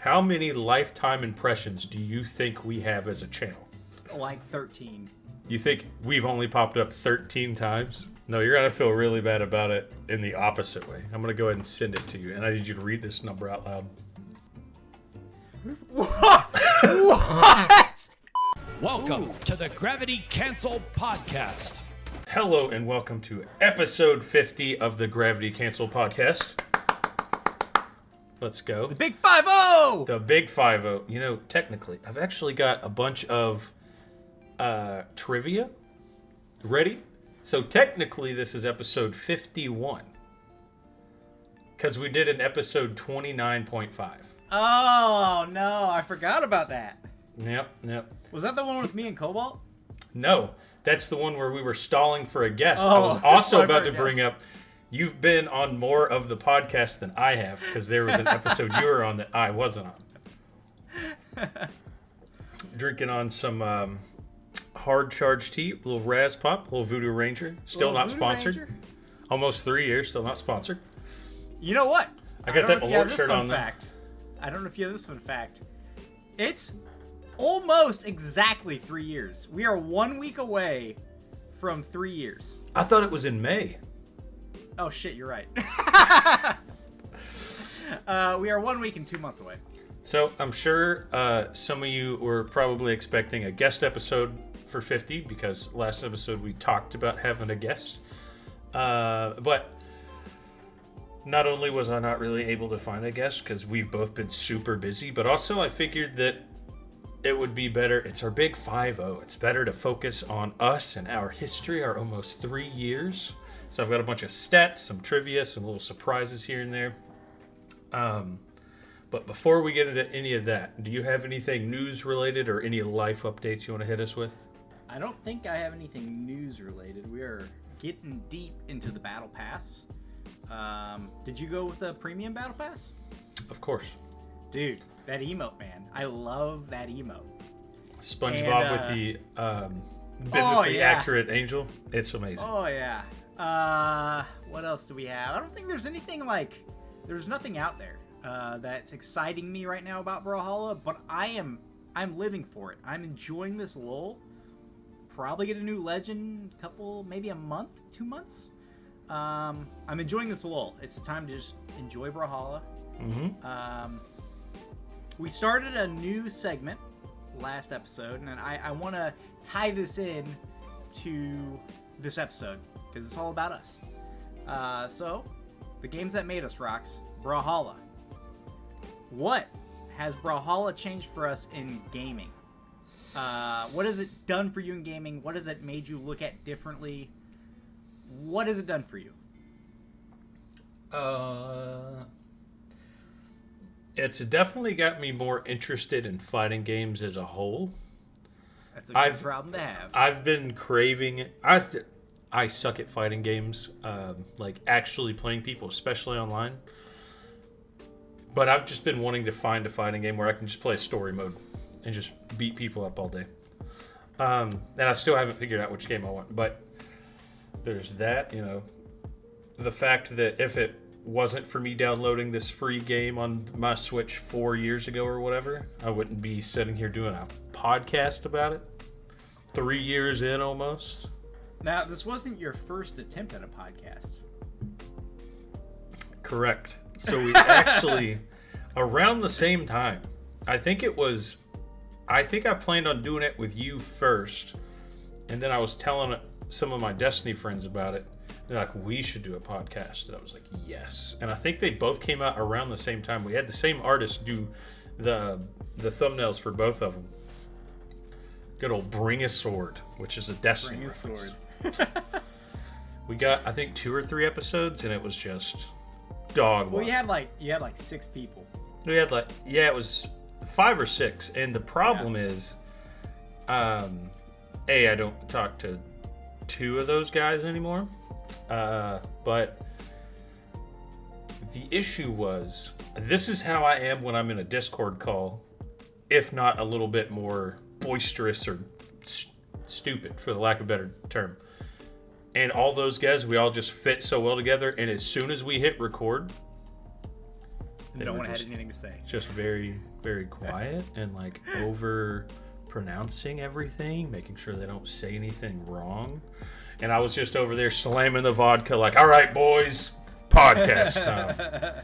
how many lifetime impressions do you think we have as a channel? Like 13. You think we've only popped up 13 times? No, you're going to feel really bad about it in the opposite way. I'm going to go ahead and send it to you, and I need you to read this number out loud. What? Welcome to the Gravity Cancel Podcast. Hello, and welcome to episode 50 of the Gravity Cancel Podcast. Let's go. The Big 5-0! The Big 5-0. You know, technically, I've actually got a bunch of trivia ready. So technically, this is episode 51. Because we did an episode 29.5. Oh, no. I forgot about that. Yep. Was that the one with me and Cobalt? No, that's the one where we were stalling for a guest. Oh, I was also about to guest. bring up, you've been on more of the podcast than I have, because there was an episode you were on that I wasn't on. Drinking on some hard charge tea, a little Raz Pop, a little Voodoo Ranger. Still not sponsored. Ranger? Almost 3 years, still not sponsored. You know what? I got that alert shirt on there. I don't know if you have this fun fact. It's almost exactly 3 years. We are 1 week away from 3 years. I thought it was in May. Oh shit, you're right. We are 1 week and 2 months away. So I'm sure some of you were probably expecting a guest episode for 50 because last episode we talked about having a guest. But not only was I not really able to find a guest because we've both been super busy, but also I figured that it would be better. It's our big 5-0. It's better to focus on us and our history, our almost 3 years. So I've got a bunch of stats, some trivia, some little surprises here and there. But before we get into any of that, do you have anything news related or any life updates you want to hit us with? I don't think I have anything news related. We are getting deep into the Battle Pass. Did you go with the premium Battle Pass? Of course. Dude, that emote, man. I love that emote. SpongeBob with the biblically accurate angel. It's amazing. Oh, yeah. What else do we have? I don't think there's anything there's nothing out there that's exciting me right now about Brawlhalla, but I'm living for it. I'm enjoying this lull. Probably get a new legend maybe a month, 2 months. I'm enjoying this lull. It's the time to just enjoy Brawlhalla. Mm-hmm. We started a new segment last episode, and I want to tie this in to this episode because it's all about us. So, the games that made us rocks, Brawlhalla. What has Brawlhalla changed for us in gaming? What has it done for you in gaming? What has it made you look at differently? What has it done for you? It's definitely got me more interested in fighting games as a whole. That's a good problem to have. I've been craving. I suck at fighting games, like actually playing people, especially online. But I've just been wanting to find a fighting game where I can just play story mode and just beat people up all day. And I still haven't figured out which game I want. But there's that, the fact that if it wasn't for me downloading this free game on my Switch 4 years ago or whatever, I wouldn't be sitting here doing a podcast about it. 3 years in almost. Now, this wasn't your first attempt at a podcast. Correct. So we actually, around the same time, I think I planned on doing it with you first, and then I was telling some of my Destiny friends about it. They're like, we should do a podcast. And I was like, yes. And I think they both came out around the same time. We had the same artist do the thumbnails for both of them. Good old Bring a Sword, which is a Destiny reference. We got, I think, 2 or 3 episodes, and it was just dog. Well, you had like 6 people. We had it was 5 or 6, and the problem is, I don't talk to 2 of those guys anymore. But the issue was, this is how I am when I'm in a Discord call, if not a little bit more boisterous or stupid, for the lack of a better term. And all those guys, we all just fit so well together. And as soon as we hit record, No one had anything to say. Just very, very quiet and like over pronouncing everything, making sure they don't say anything wrong. And I was just over there slamming the vodka like, all right, boys, podcast time.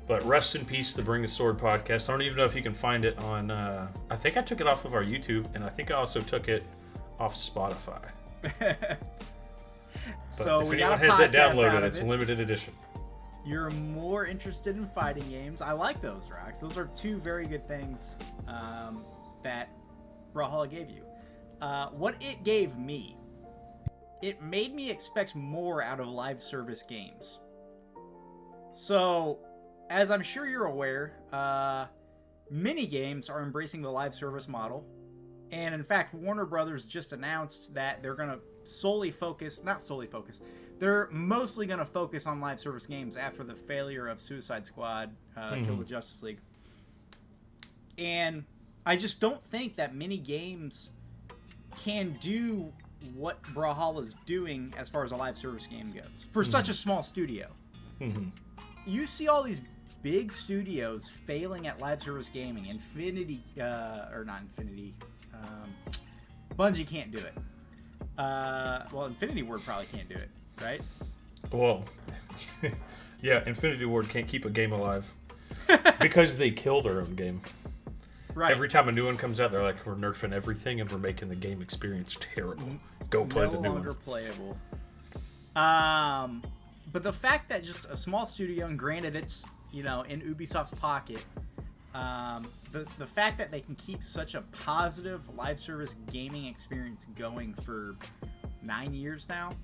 But rest in peace, the Bring a Sword podcast. I don't even know if you can find it on, I think I took it off of our YouTube, and I think I also took it off Spotify. So if we anyone got a has that podcast downloaded, out of it's it. limited edition. You're more interested in fighting games. I like those, Rox. Those are two very good things that Brawlhalla gave you. What it gave me, it made me expect more out of live service games. So, as I'm sure you're aware, mini games are embracing the live service model. And in fact, Warner Brothers just announced that they're going to they're mostly going to focus on live service games after the failure of Suicide Squad, Kill the Justice League. And I just don't think that mini games can do what Brawlhalla's doing as far as a live service game goes for such a small studio. You see all these big studios failing at live service gaming. Bungie can't do it. Well, Infinity Ward probably can't do it, right? Well, yeah, Infinity Ward can't keep a game alive because they kill their own game. Right. Every time a new one comes out, they're like, we're nerfing everything and we're making the game experience terrible. Go play the new one. No longer playable. But the fact that just a small studio, and granted it's, in Ubisoft's pocket, the fact that they can keep such a positive live service gaming experience going for 9 years now,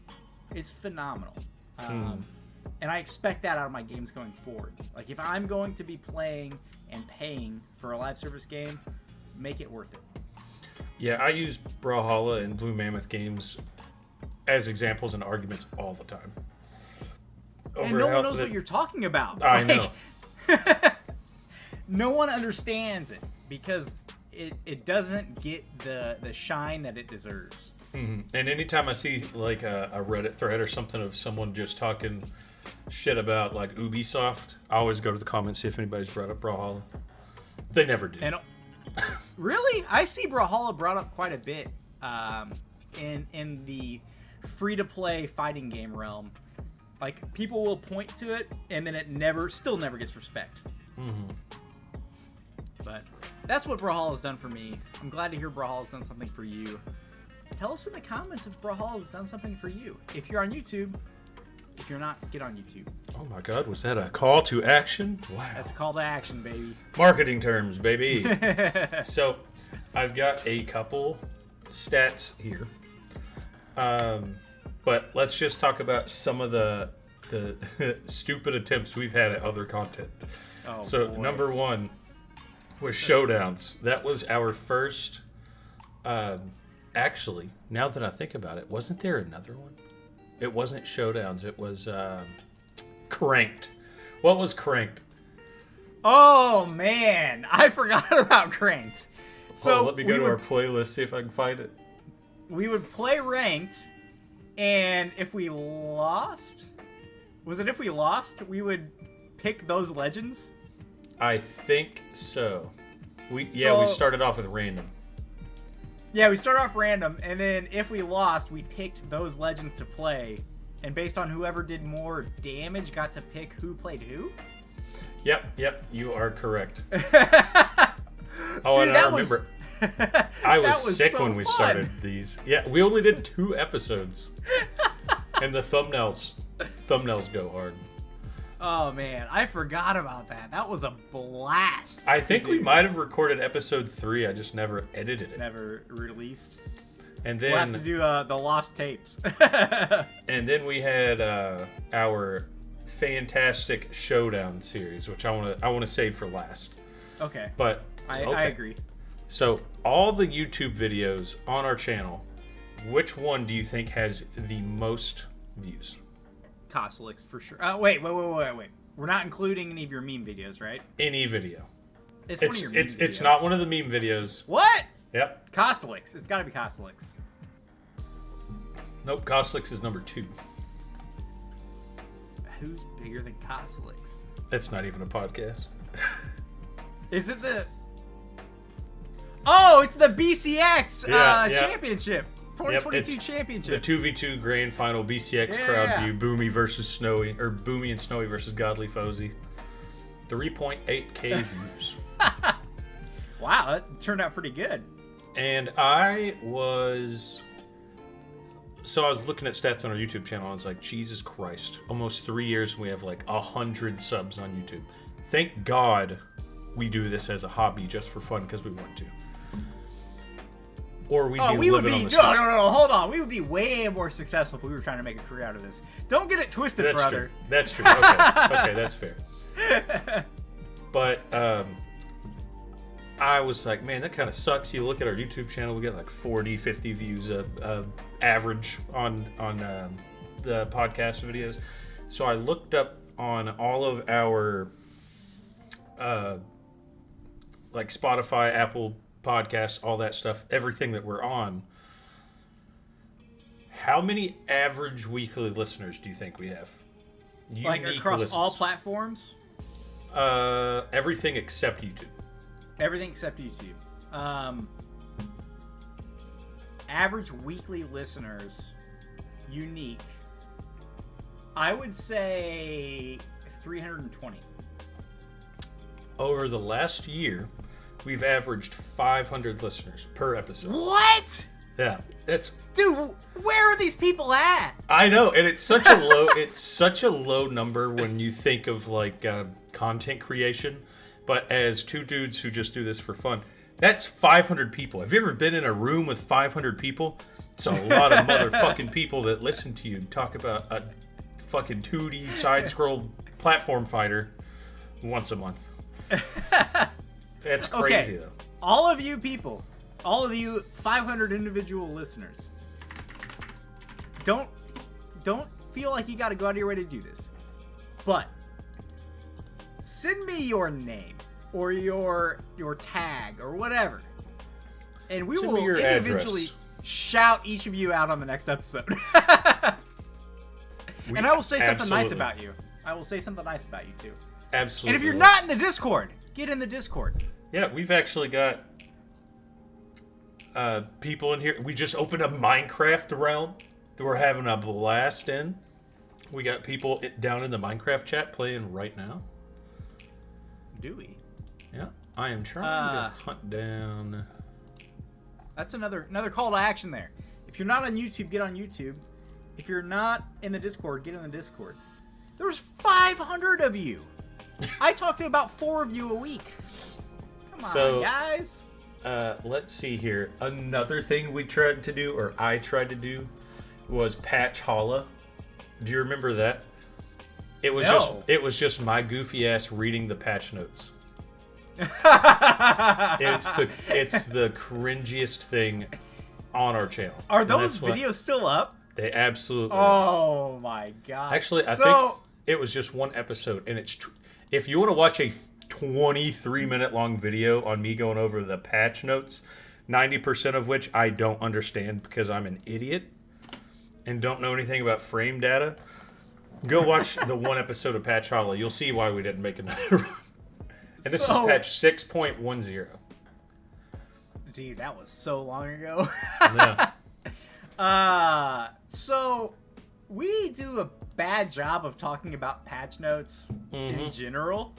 it's phenomenal. And I expect that out of my games going forward. Like, if I'm going to be playing and paying for a live service game, make it worth it. Yeah, I use Brawlhalla and Blue Mammoth games as examples and arguments all the time. And no one knows what you're talking about. I know. No one understands it because it doesn't get the shine that it deserves. And anytime I see like a Reddit thread or something of someone just talking shit about like Ubisoft, I always go to the comments, see if anybody's brought up Brawlhalla. They never do. And really, I see Brawlhalla brought up quite a bit in the free-to-play fighting game realm. Like, people will point to it, and then it still never gets respect. But that's what Brawlhalla's done for me. I'm glad to hear Brawlhalla's done something for you. Tell us in the comments if Brawlhalla's done something for you. If you're on YouTube. If you're not, get on YouTube. Oh my God, was that a call to action? Wow. That's a call to action, baby. Marketing terms, baby. So, I've got a couple stats here. But let's just talk about some of the stupid attempts we've had at other content. Oh, so, boy. number one was Showdowns. That was our first... actually, now that I think about it, wasn't there another one? It wasn't Showdowns. It was Cranked. What was Cranked? Oh, man. I forgot about Cranked. So let me go to our playlist, see if I can find it. We would play Ranked, and if we lost... Was it if we lost, we would pick those legends? I think so. We started off with random. Yeah, we started off random, and then if we lost, we picked those legends to play, and based on whoever did more damage got to pick who played who? Yep, you are correct. Dude, and I remember. I was sick so when we fun. started these. Yeah, we only did 2 episodes. And the thumbnails go hard. Oh, man, I forgot about that. That was a blast. I think we might have recorded episode 3. I just never edited it. Never released. And then We'll have to do the lost tapes. And then we had our fantastic Showdown series, which I want to save for last. Okay. But I agree. So all the YouTube videos on our channel, which one do you think has the most views? Costelix for sure. Wait. We're not including any of your meme videos, right? Any video. It's one of your meme videos. It's not one of the meme videos. What? Yep. Costelix. It's got to be Costelix. Nope. Costelix is number 2. Who's bigger than Costelix? It's not even a podcast. Is it the... Oh, it's the BCX Yeah. championship. 2022 Yep, championship. The 2v2 grand final BCX crowd view. Boomy versus Snowy. Or Boomy and Snowy versus Godly Fozy. 3.8k views. Wow, that turned out pretty good. And I was looking at stats on our YouTube channel. And I was like, Jesus Christ. Almost 3 years and we have like 100 subs on YouTube. Thank God we do this as a hobby just for fun because we want to. Or we'd be living on the streets. No, hold on. We would be way more successful if we were trying to make a career out of this. Don't get it twisted, That's brother. True. That's true. Okay, that's fair. But I was like, man, that kind of sucks. You look at our YouTube channel, we get like 40, 50 views average on the podcast videos. So I looked up on all of our like Spotify, Apple Podcasts, all that stuff, everything that we're on. How many average weekly listeners do you think we have? Like across all platforms? Everything except YouTube. Everything except YouTube. Average weekly listeners, unique, I would say 320. Over the last year, we've averaged 500 listeners per episode. What? Yeah, that's... Dude, where are these people at? I know, and it's such a low number when you think of like content creation. But as two dudes who just do this for fun, that's 500 people. Have you ever been in a room with 500 people? It's a lot of motherfucking people that listen to you talk about a fucking 2D side-scroll platform fighter once a month. That's crazy, though. All of you people, all of you 500 individual listeners, don't feel like you got to go out of your way to do this. But send me your name or your tag or whatever, and we will individually shout each of you out on the next episode. And I will say something nice about you. I will say something nice about you too. Absolutely. And if you're not in the Discord, get in the Discord. Yeah, we've actually got people in here. We just opened a Minecraft realm that we're having a blast in. We got people down in the Minecraft chat playing right now. Do we? Yeah, I am trying to hunt down. That's another call to action there. If you're not on YouTube, get on YouTube. If you're not in the Discord, get in the Discord. There's 500 of you. I talk to about 4 of you a week. Come on, guys. Let's see here. Another thing we tried to do, or I tried to do, was Brawlhalla. Do you remember that? It was just my goofy ass reading the patch notes. It's the cringiest thing on our channel. Are those videos still up? They absolutely are. Oh my god. Actually, I think it was just one episode, and if you want to watch a 23-minute long video on me going over the patch notes, 90% of which I don't understand because I'm an idiot and don't know anything about frame data, go watch the one episode of Brawlhalla. You'll see why we didn't make another one. And this was patch 6.10. Dude, that was so long ago. Yeah. So we do a bad job of talking about patch notes in general.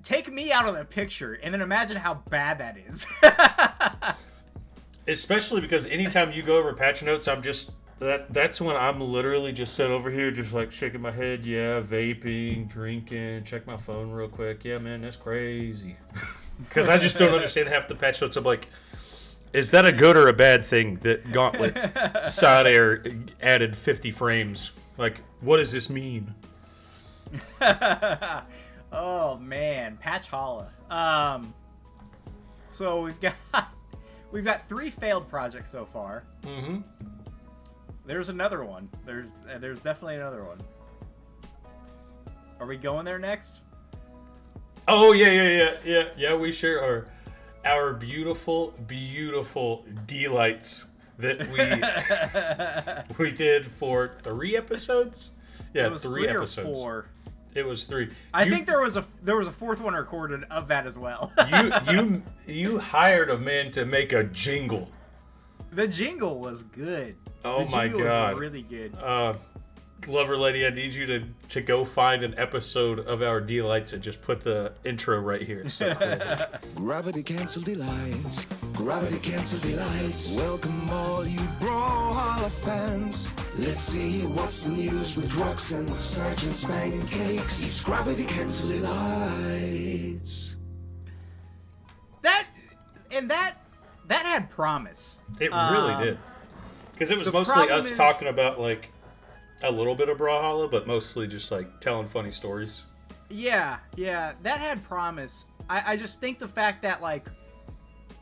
Take me out of the picture and then imagine how bad that is. Especially because anytime you go over patch notes, that's when I'm literally just sitting over here just like shaking my head. Yeah, vaping, drinking, check my phone real quick. Yeah, man, that's crazy. Because I just don't understand half the patch notes. I'm like, is that a good or a bad thing that Gauntlet Side Air added 50 frames? Like, what does this mean? Oh man, Brawlhalla. So we've got 3 failed projects so far. Mm-hmm. There's another one. There's definitely another one. Are we going there next? Oh yeah. We sure are. Our beautiful, beautiful delights that we did for 3 episodes. Yeah, it was 3 episodes. Or 4. It was 3. I think there was a fourth one recorded of that as well. you hired a man to make a jingle. The jingle was good. Oh the my jingle god. was really good. Lover lady, I need you to go find an episode of our D-Lights and just put the intro right here. It's so cool. Gravity cancel delights. Gravity cancel delights. Welcome all you Brawlhalla fans. Let's see what's the news with rocks and sergeant's pancakes. It's Gravity cancel delights. That had promise. It really did. Because it was the mostly problem us is- talking about, like, a little bit of Brawlhalla, but mostly just, like, telling funny stories. Yeah, that had promise. I just think the fact that, like,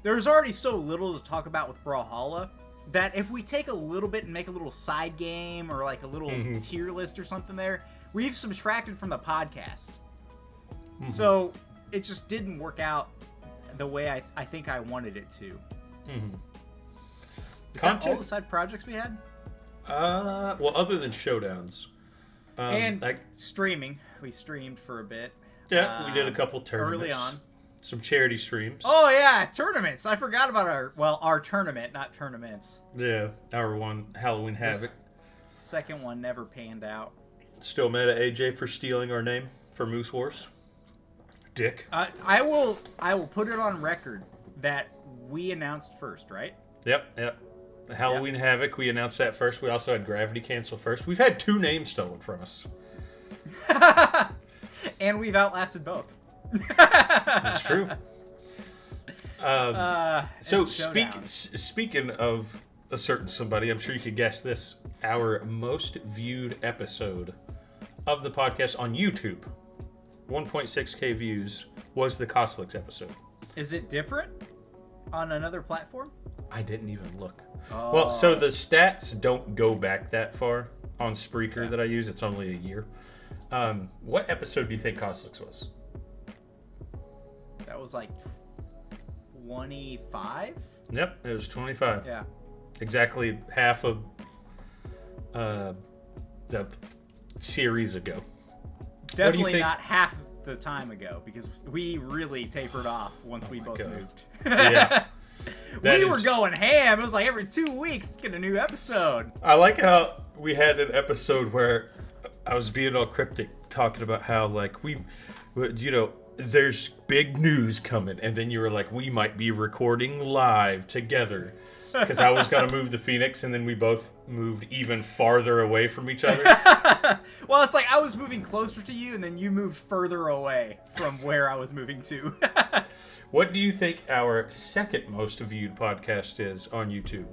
there's already so little to talk about with Brawlhalla that if we take a little bit and make a little side game or, like, a little tier list or something there, we've subtracted from the podcast. So it just didn't work out the way I think I wanted it to. Is that all the side projects we had? Well, other than showdowns. And streaming. We streamed for a bit. Yeah, we did a couple tournaments. Early on. Some charity streams. Oh, yeah, tournaments. I forgot about our tournament, not tournaments. Yeah, our one, Halloween Havoc. Second one never panned out. Still mad at AJ for stealing our name for Moose Wars. Dick. I will put it on record that we announced first, right? Yep. Halloween Havoc, we announced that first. We also had Gravity Cancel first. We've had 2 names stolen from us. And we've outlasted both. That's true. So speaking of a certain somebody, I'm sure you could guess this. Our most viewed episode of the podcast on YouTube, 1.6K views, was the Costlix episode. Is it different on another platform? I didn't even look. Oh. Well, so the stats don't go back that far on Spreaker that I use. It's only a year. What episode do you think Costlix was? That was like 25? Yep, it was 25. Yeah. Exactly half of the series ago. Definitely not half the time ago, because we really tapered off once we both moved. Yeah. We were going ham. It was like every 2 weeks, get a new episode. I like how we had an episode where I was being all cryptic, talking about how, like, there's big news coming, and then you were like, we might be recording live together, because I was going to move to Phoenix, and then we both moved even farther away from each other. Well, it's like I was moving closer to you, and then you moved further away from where I was moving to. What do you think our second most viewed podcast is on YouTube?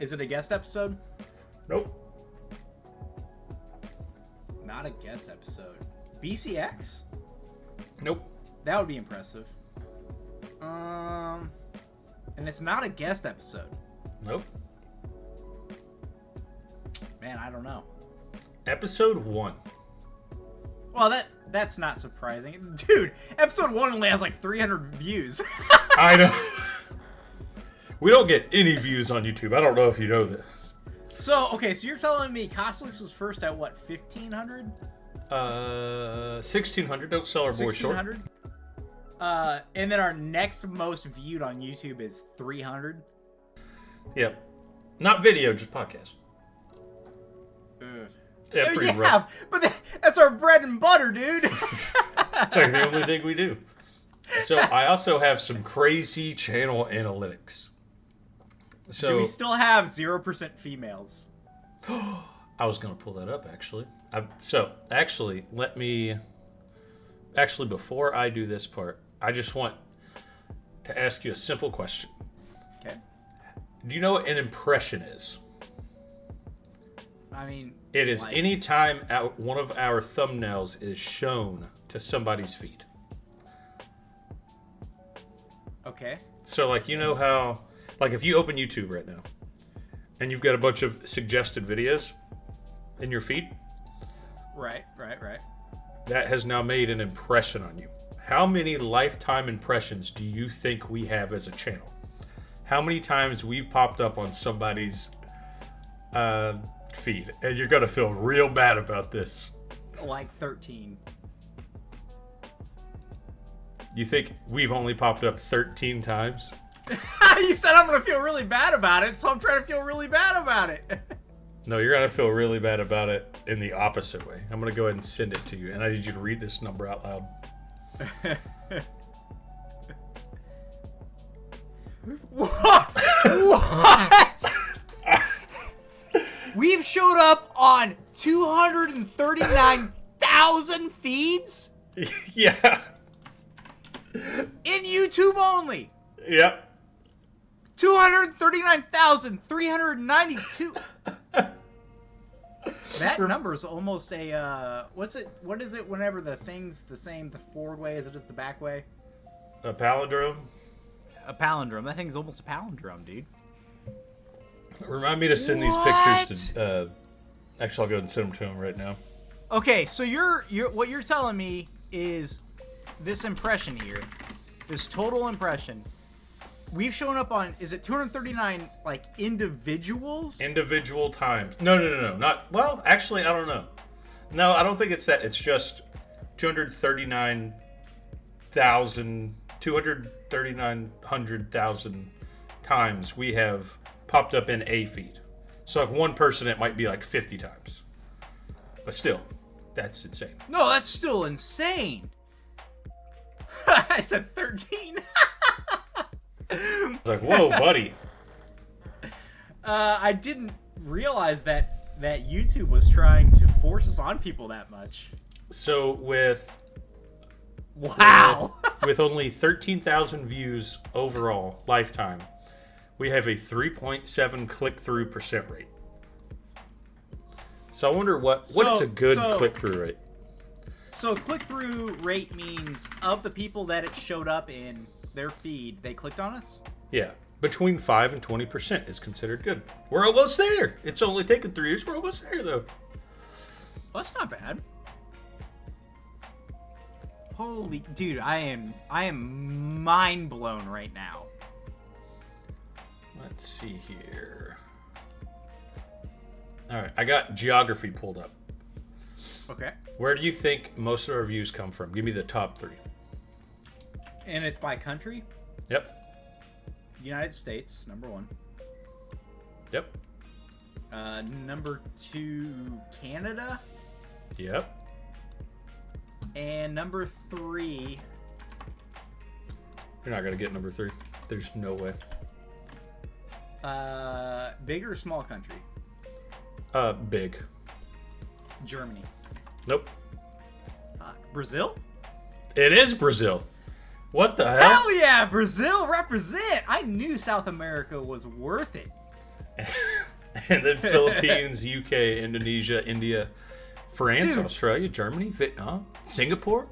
Is it a guest episode? Nope. Not a guest episode. BCX? Nope. That would be impressive. And it's not a guest episode. Nope. Man, I don't know. Episode 1. Well, that's not surprising. Dude, episode 1 only has like 300 views. I know. We don't get any views on YouTube. I don't know if you know this. So you're telling me Costlix was first at what, 1,500? 1,600. Don't sell our boy short. 1,600? And then our next most viewed on YouTube is 300. Yep. Not video, just podcast. Yeah, pretty rough. But that's our bread and butter, dude. It's like the only thing we do. So I also have some crazy channel analytics. So do we still have 0% females? I was going to pull that up, actually. Before I do this part, I just want to ask you a simple question. Okay. Do you know what an impression is? I mean, it is any time one of our thumbnails is shown to somebody's feed. Okay. So, like, you know how, like, if you open YouTube right now and you've got a bunch of suggested videos in your feed. Right. That has now made an impression on you. How many lifetime impressions do you think we have as a channel? How many times we've popped up on somebody's feed? And you're going to feel real bad about this. Like 13. You think we've only popped up 13 times? You said I'm going to feel really bad about it, so I'm trying to feel really bad about it. No, you're going to feel really bad about it in the opposite way. I'm going to go ahead and send it to you, and I need you to read this number out loud. What? We've showed up on 239,000 feeds? Yeah. In YouTube only. Yep. 239,392. That number is almost a, what is it whenever the thing's the same, the forward way as it is the back way? A palindrome? A palindrome. That thing's almost a palindrome, dude. Remind me to send these pictures to, actually, I'll go and send them to him right now. Okay, so what you're telling me is this impression here, this total impression, we've shown up on, is it 239, like, individuals? Individual times. No. Not, well, actually, I don't know. No, I don't think it's that. It's just 239,000 times we have popped up in a feed. So, like, one person, it might be like 50 times. But still, that's insane. No, that's still insane. I said 13. It's like, whoa, buddy. I didn't realize that YouTube was trying to force us on people that much. So with with only 13,000 views overall lifetime, we have a 3.7 click-through % rate. So I wonder what is a good click-through rate? So click-through rate means of the people that it showed up in their feed, they clicked on us? Yeah. Between 5 and 20% is considered good. We're almost there. It's only taken 3 years. We're almost there, though. Well, that's not bad. Holy dude, I am mind blown right now. Let's see here. All right, I got geography pulled up. Okay. Where do you think most of our views come from? Give me the top 3. And it's by country? Yep. United States, number 1. Yep. Number 2, Canada. Yep. And number 3. You're not going to get number 3. There's no way. Big or small country? Big. Germany. Nope. Brazil? It is Brazil. What the hell? Hell yeah, Brazil represent! I knew South America was worth it. And then Philippines, UK, Indonesia, India, France, Dude. Australia, Germany, Vietnam, Singapore.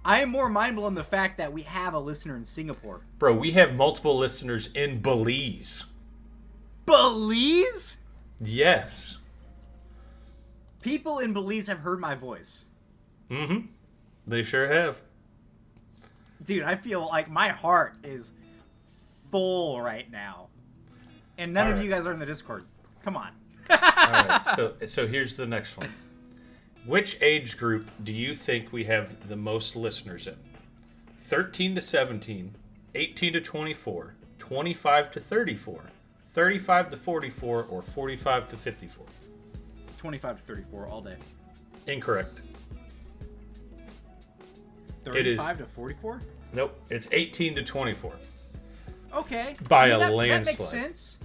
I am more mind blown the fact that we have a listener in Singapore. Bro, we have multiple listeners in Belize. Belize? Yes. People in Belize have heard my voice. Mm-hmm. They sure have. Dude, I feel like my heart is full right now. And none of you guys are in the Discord. Come on. All right, so here's the next one. Which age group do you think we have the most listeners in? 13 to 17, 18 to 24, 25 to 34, 35 to 44, or 45 to 54? 25 to 34 all day. Incorrect. 35 to 44? Nope, it's 18 to 24. Okay. By I mean, a that landslide. makes sense.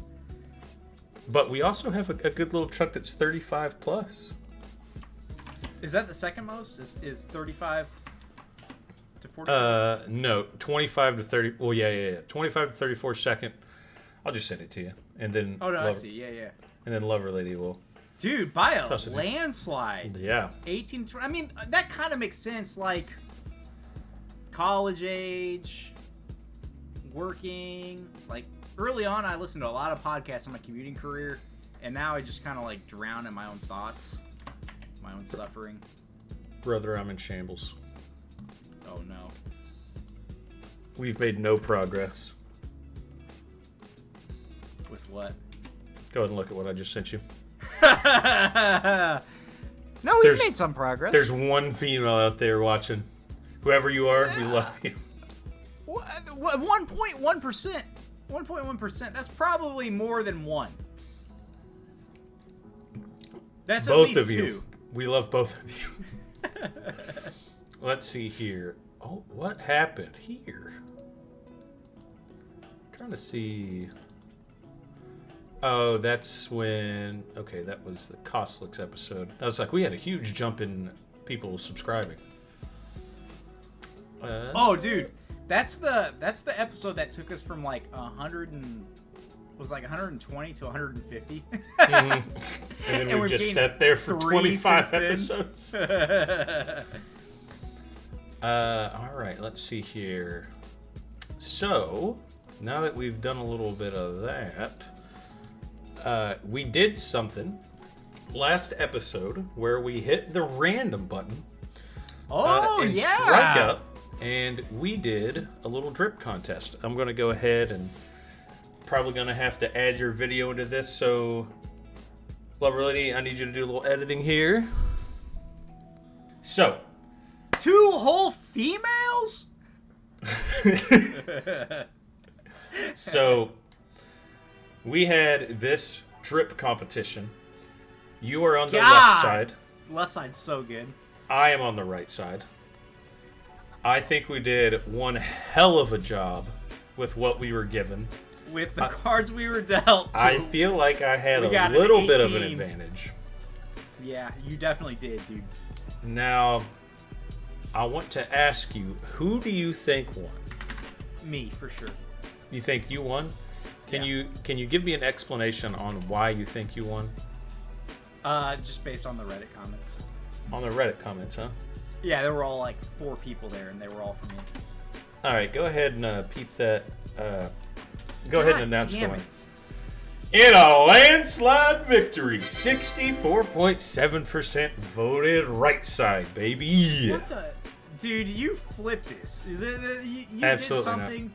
But we also have a good little chunk that's 35 plus. Is that the second most? Is 35 to 44? No, 25 to 30. Well, yeah. 25 to 34 second. I'll just send it to you, and then. Oh no, I see. Yeah. And then Lover Lady will. Dude, by a Toss it in. landslide. Yeah. 18 to 20. I mean, that kind of makes sense. Like college age, working. Like early on, I listened to a lot of podcasts in my commuting career, and now I just kind of like drown in my own thoughts, my own suffering. Brother, I'm in shambles. Oh no. We've made no progress. With what? Go ahead and look at what I just sent you. No, we've made some progress. There's one female out there watching. Whoever you are, we love you. 1.1%. 1.1%. That's probably more than one. That's Both at least of you. two. We love both of you. Let's see here. Oh, what happened here? I'm trying to see. Oh, that's when. Okay, that was the Costlix episode. I was like, we had a huge jump in people subscribing. Oh, dude, that's the episode that took us from like 120 to 150. And then we've just sat there for 25 episodes. All right, let's see here. So, now that we've done a little bit of that, we did something last episode where we hit the random button. Oh, and strike up, and we did a little drip contest. I'm going to go ahead and probably going to have to add your video into this, so Lover Lady, I need you to do a little editing here. So, 2 whole females? So, we had this drip competition. You are on the left side. Left side's so good. I am on the right side. I think we did one hell of a job with what we were given. With the cards we were dealt. I feel like I had We a got an little bit of an 18. advantage. Yeah, you definitely did, dude. Now, I want to ask you, who do you think won? Me, for sure. You think you won? Can you give me an explanation on why you think you won? Just based on the Reddit comments. On the Reddit comments, huh? Yeah, there were all like 4 people there, and they were all from me. All right, go ahead and peep that. Go ahead and announce the win. In a landslide victory, 64.7% voted right side, baby. What the? Dude, you flipped this. You Absolutely did something. not.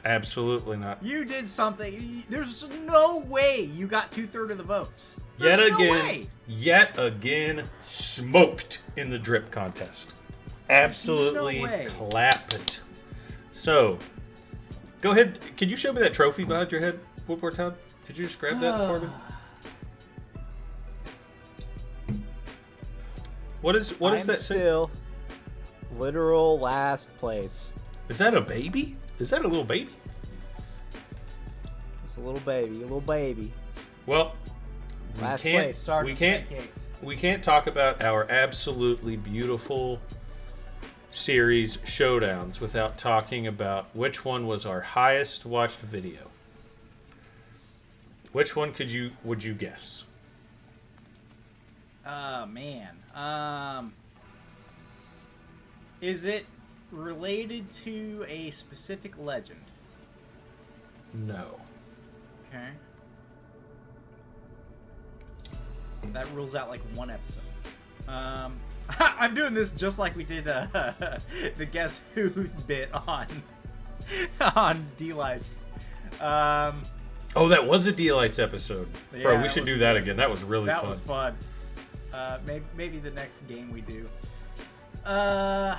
Absolutely not. You did something. There's no way you got 2/3 of the votes. Yet There's no again, way. smoked in the drip contest. Absolutely no way. clapped. So, go ahead. Could you show me that trophy behind your head, one more time? Could you just grab that for me? What is that say? Still literal last place. Is that a baby? Is that a little baby? It's a little baby. Well, Last place. we can't talk about our absolutely beautiful series showdowns without talking about which one was our highest watched video. Which one would you guess? Man. Is it related to a specific legend? No. Okay. That rules out like one episode. I'm doing this just like we did the Guess Who's bit on D-Lights. Oh, that was a D-Lights episode. Yeah, Bro, we that should was do that good. again. That was really That fun. was fun. Maybe the next game we do. I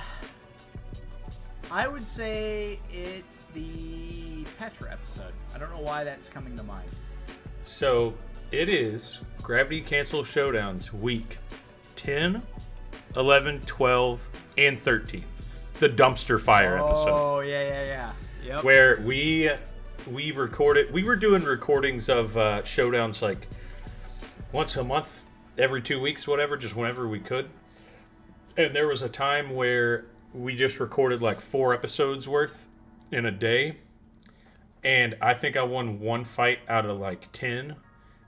would say it's the Petra episode. I don't know why that's coming to mind. So, it is Gravity Cancel Showdowns week 10, 11, 12, and 13. The dumpster fire episode. Oh, yeah. Yep. Where we recorded, we were doing recordings of showdowns like once a month, every 2 weeks, whatever, just whenever we could. And there was a time where we just recorded like 4 episodes worth in a day. And I think I won 1 fight out of like 10.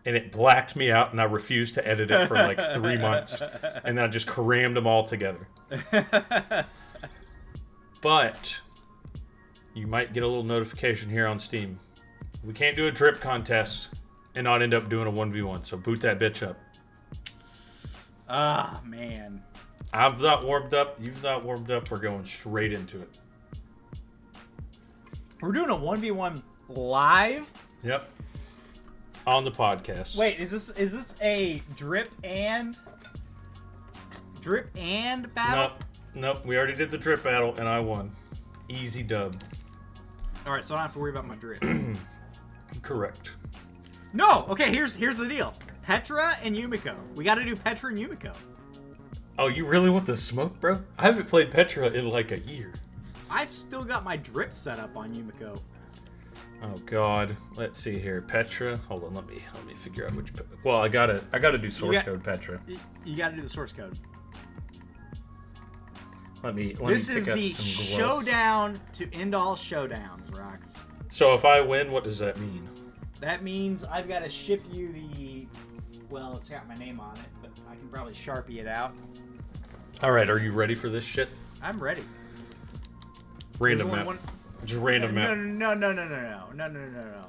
And it blacked me out, and I refused to edit it for like 3 months. And then I just crammed them all together. But you might get a little notification here on Steam. We can't do a drip contest and not end up doing a 1v1, so boot that bitch up. Ah, man. I've not warmed up. You've not warmed up. We're going straight into it. We're doing a 1v1 live? Yep. On the podcast. Wait, is this a drip and battle? Nope. We already did the drip battle, and I won. Easy dub. All right, so I don't have to worry about my drip. Correct. No. Okay. Here's the deal. Petra and Yumiko. We got to do Petra and Yumiko. Oh, you really want the smoke, bro? I haven't played Petra in like a year. I've still got my drip set up on Yumiko. Oh God. Let's see here. Petra. Hold on. Let me figure out which. Well, I gotta do source code Petra. You got to do the source code. Let me This pick is up the some gloves. showdown to end all showdowns, Rox. So if I win, what does that mean? That means I've got to ship you the. Well, it's got my name on it, but I can probably Sharpie it out. All right. Are you ready for this shit? I'm ready. Random There's map. only Just random map. No.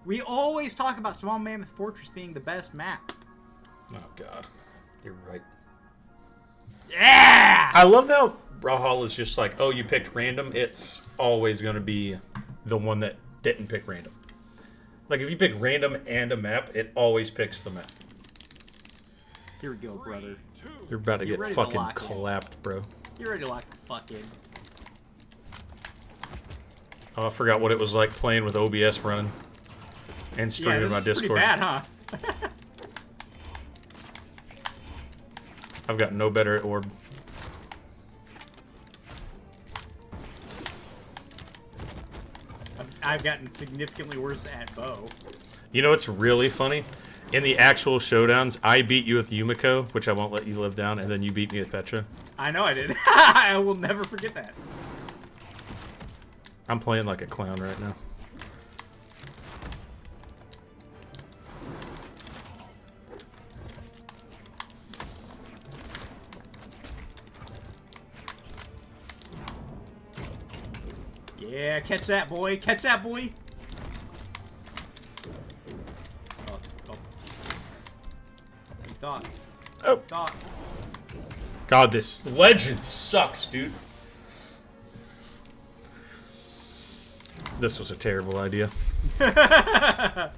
We always talk about Small Mammoth Fortress being the best map. Oh God. You're right. Yeah! I love how Brawlhalla is just like, oh, you picked random. It's always going to be the one that didn't pick random. Like, if you pick random and a map, it always picks the map. Here we go, brother. You're about to You're get ready to fucking lock in. clapped, bro. You ready to lock the fuck in? Oh, I forgot what it was like playing with OBS running and streaming my this is Discord. pretty bad, huh? I've got no better at orb. I've gotten significantly worse at bow. You know what's really funny? In the actual showdowns, I beat you with Yumiko, which I won't let you live down, and then you beat me with Petra. I know I did. I will never forget that. I'm playing like a clown right now. Yeah, catch that, boy. Catch that, boy. Oh. You thought. Oh. You thought. God, this legend sucks, dude. This was a terrible idea. I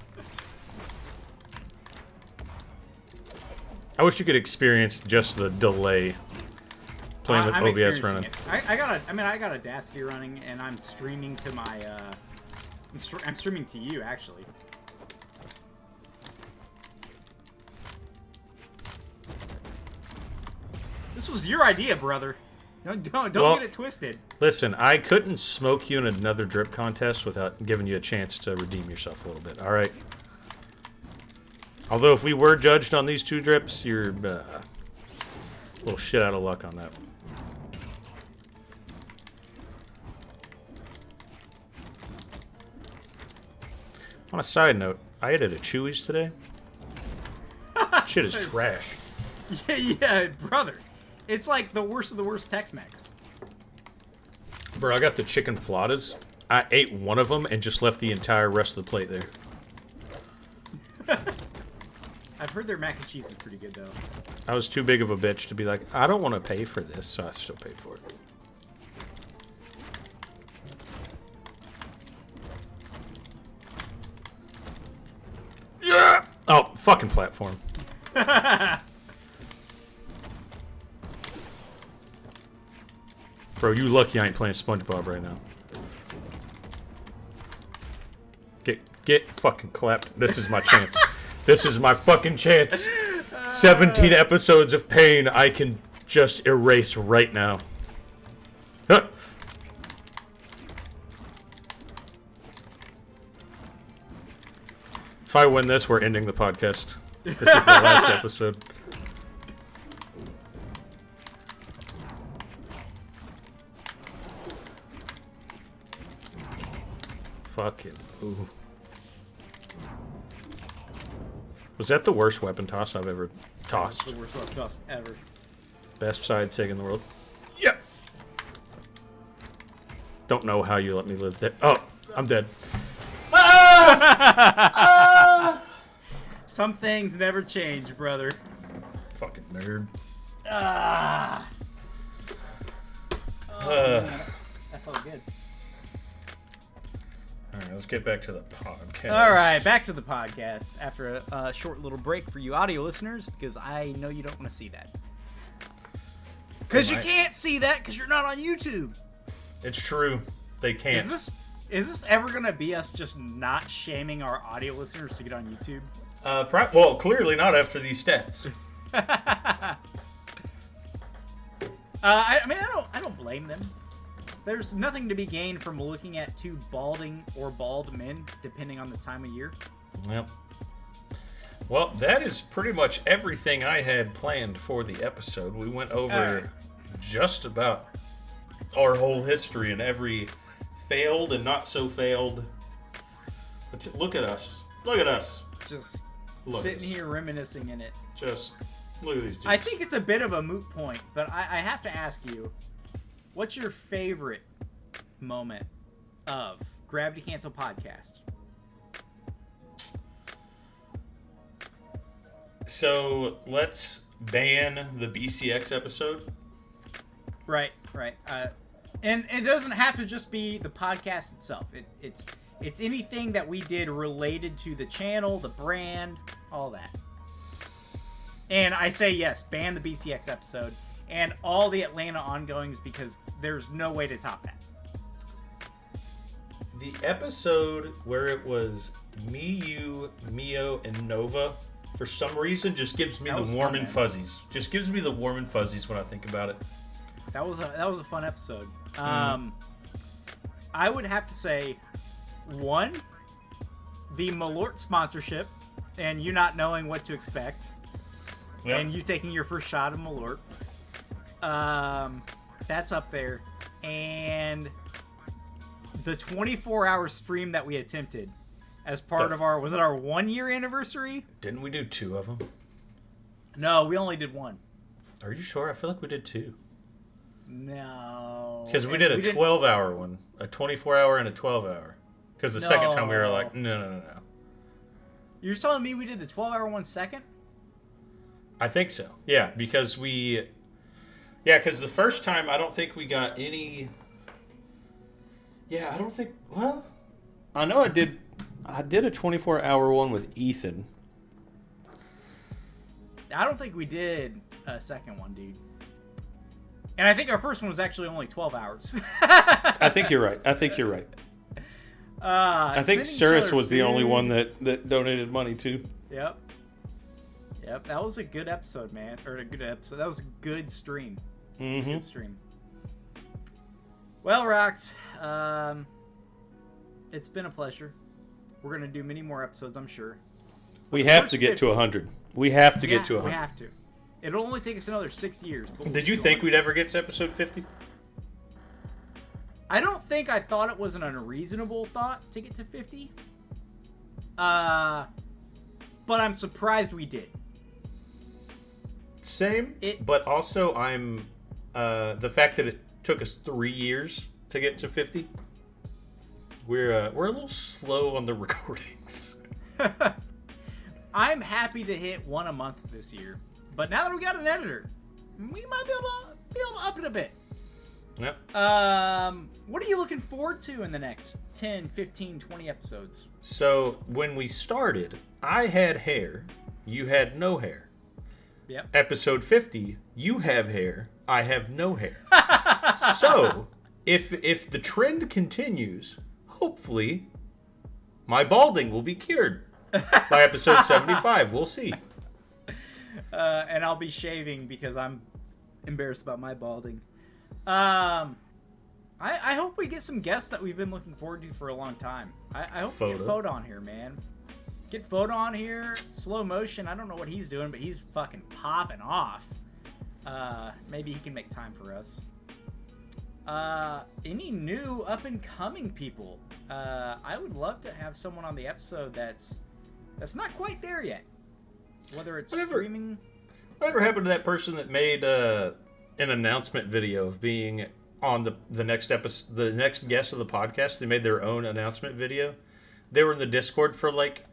wish you could experience just the delay playing with I'm OBS experiencing running. it. I got Audacity running, and I'm streaming to my. I'm streaming to you, actually. This was your idea, brother. Don't Well, get it twisted. Listen, I couldn't smoke you in another drip contest without giving you a chance to redeem yourself a little bit. All right. Although if we were judged on these two drips, you're a little shit out of luck on that one. On a side note, I ate at a Chewy's today. Shit is trash. Yeah, brother. It's like the worst of the worst Tex-Mex. Bro, I got the chicken flautas. I ate one of them and just left the entire rest of the plate there. I've heard their mac and cheese is pretty good, though. I was too big of a bitch to be like, I don't want to pay for this, so I still paid for it. Yeah! Oh, fucking platform. Bro, you lucky I ain't playing SpongeBob right now. Get fucking clapped. This is my chance. This is my fucking chance. 17 episodes of pain I can just erase right now. Huh. If I win this, we're ending the podcast. This is the last episode. Fucking ooh. Was that the worst weapon toss I've ever tossed? The worst weapon toss ever. Best side sig in the world. Yep. Don't know how you let me live there. Oh, I'm dead. Some things never change, brother. Fucking nerd. Ah. That felt good. Alright, let's get back to the podcast. All right, back to the podcast after a short little break for you audio listeners, because I know you don't want to see that. Because you can't see that because you're not on YouTube. It's true. They can't. Is this ever gonna be us just not shaming our audio listeners to get on YouTube? Well, clearly not after these stats. I mean, I don't blame them. There's nothing to be gained from looking at two balding or bald men, depending on the time of year. Yep. Well, that is pretty much everything I had planned for the episode. We went over just about our whole history and every failed and not so failed. But look at us. Look at us. Just Look sitting us. here reminiscing in it. Just look at these dudes. I think it's a bit of a moot point, but I have to ask you, what's your favorite moment of Gravity Cancel Podcast? So let's ban the BCX episode. Right. And it doesn't have to just be the podcast itself. It's anything that we did related to the channel, the brand, all that. And I say yes, ban the BCX episode and all the Atlanta ongoings because there's no way to top that. The episode where it was me, you, Mio, and Nova, for some reason, just gives me the warm and fuzzies. Just gives me the warm and fuzzies when I think about it. That was a fun episode. I would have to say, one, the Malort sponsorship, and you not knowing what to expect, and you taking your first shot of Malort. That's up there, and the 24-hour stream that we attempted as part of our 1 year anniversary? Didn't we do 2 of them? No, we only did 1. Are you sure? I feel like we did 2. No. Because we did a 12-hour one, a 24-hour and a 12-hour. Because the second time we were like, no. You're telling me we did the 12-hour one second? I think so. Yeah, because because the first time I don't think we got any. Yeah, I don't think. Well, I know I did a 24-hour one with Ethan. I don't think we did a second one, dude. And I think our first one was actually only 12 hours. I think you're right. I think Cirrus was the only one that donated money too. Yep. That was a good episode, man. Or a good episode. That was a good stream. Mm-hmm. Good stream. Well, Rox, it's been a pleasure. We're gonna do many more episodes, I'm sure. We have to get to 100. We have to get to 100. We have to. It'll only take us another 6 years. Did you think we'd ever get to episode 50? I don't think I thought it was an unreasonable thought to get to 50. But I'm surprised we did. Same. But also I'm the fact that it took us 3 years to get to 50. We're a little slow on the recordings. I'm happy to hit 1 a month this year. But now that we got an editor, we might be able to up it a bit. Yep. What are you looking forward to in the next 10, 15, 20 episodes? So, when we started, I had hair, you had no hair. Yep. Episode 50, you have hair, I have no hair. So, if the trend continues, hopefully, my balding will be cured by episode 75. We'll see. And I'll be shaving because I'm embarrassed about my balding. I hope we get some guests that we've been looking forward to for a long time. I hope we get Photo on here, man. Get Photo on here, slow motion. I don't know what he's doing, but he's fucking popping off. Maybe he can make time for us. Any new up-and-coming people? I would love to have someone on the episode that's not quite there yet. Whether it's streaming. Whatever happened to that person that made an announcement video of being on the next episode, the next guest of the podcast? They made their own announcement video. They were in the Discord for like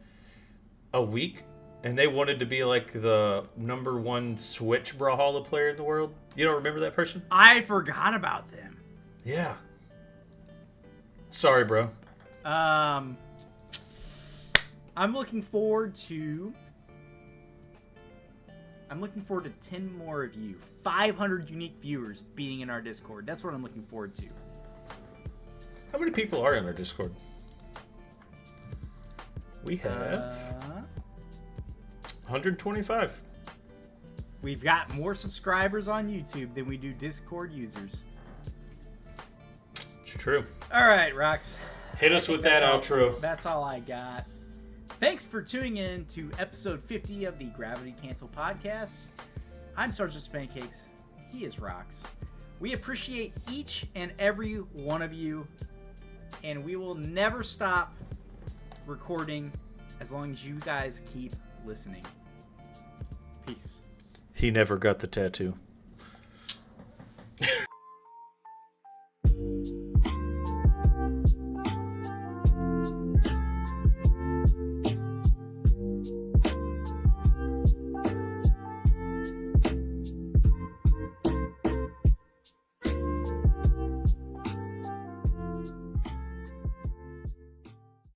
a week, and they wanted to be like the #1 Switch Brawlhalla player in the world. You don't remember that person? I forgot about them. Yeah. Sorry, bro. I'm looking forward to 10 more of you. 500 unique viewers being in our Discord. That's what I'm looking forward to. How many people are in our Discord? We have 125. We've got more subscribers on YouTube than we do Discord users. It's true. All right, Rox. Hit us with that outro. That's all I got. Thanks for tuning in to episode 50 of the Gravity Cancel Podcast. I'm Sergeant Spancakes. He is Rox. We appreciate each and every one of you, and we will never stop recording as long as you guys keep listening. Peace. He never got the tattoo.